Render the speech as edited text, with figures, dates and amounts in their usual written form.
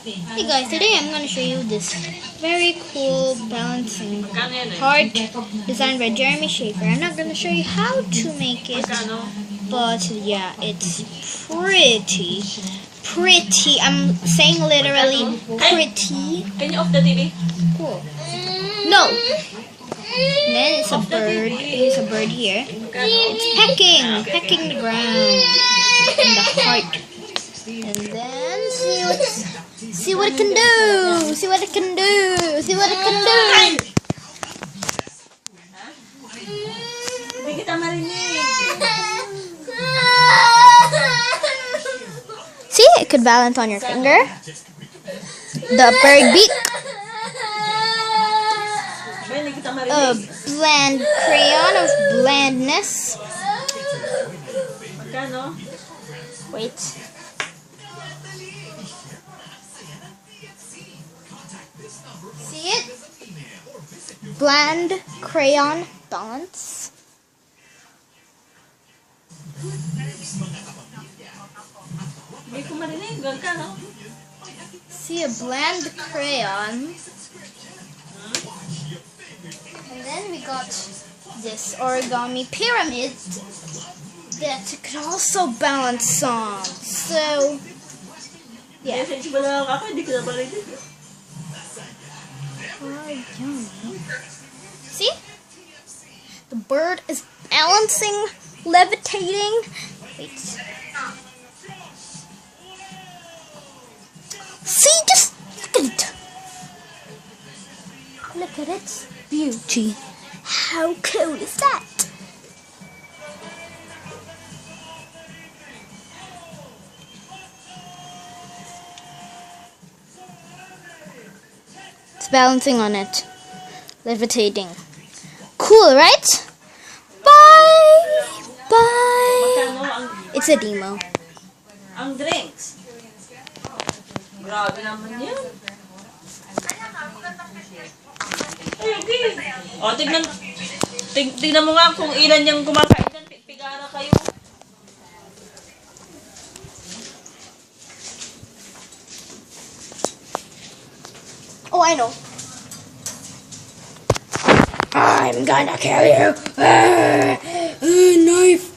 Hey guys, today I'm going to show you this very cool balancing heart designed by Jeremy Shafer. I'm not going to show you how to make it, but yeah, it's pretty. I'm saying literally pretty. Can you off the TV? Cool. No! And then it's a bird. Here's a bird here. It's pecking the ground and the heart. And then see what it can do. See what it can do. See what it can do. Hindi kita marinig. See, it could balance on your finger. The bird beak. Hindi kita A marinig. bland crayon of blandness. Magkano? Wait. See it? Bland crayon balance. Hindi ko marinig. Magkano? See a bland crayon. And then we got this origami pyramid that could also balance on. So, yeah. Sensible lang ako. Hindi kita marinig. See? The bird is balancing, levitating. Wait. See? Just look at it. Look at its beauty. How cool is that? It's balancing on it. Levitating. Cool, right? Bye! Bye! Magkano ang... It's a demo. Ang drinks? Grabe naman yan. Ay, hindi. O, tignan mo nga kung ilan yung kumakain yan. Pigara kayo. Oh, I know. I'm gonna kill you. Knife.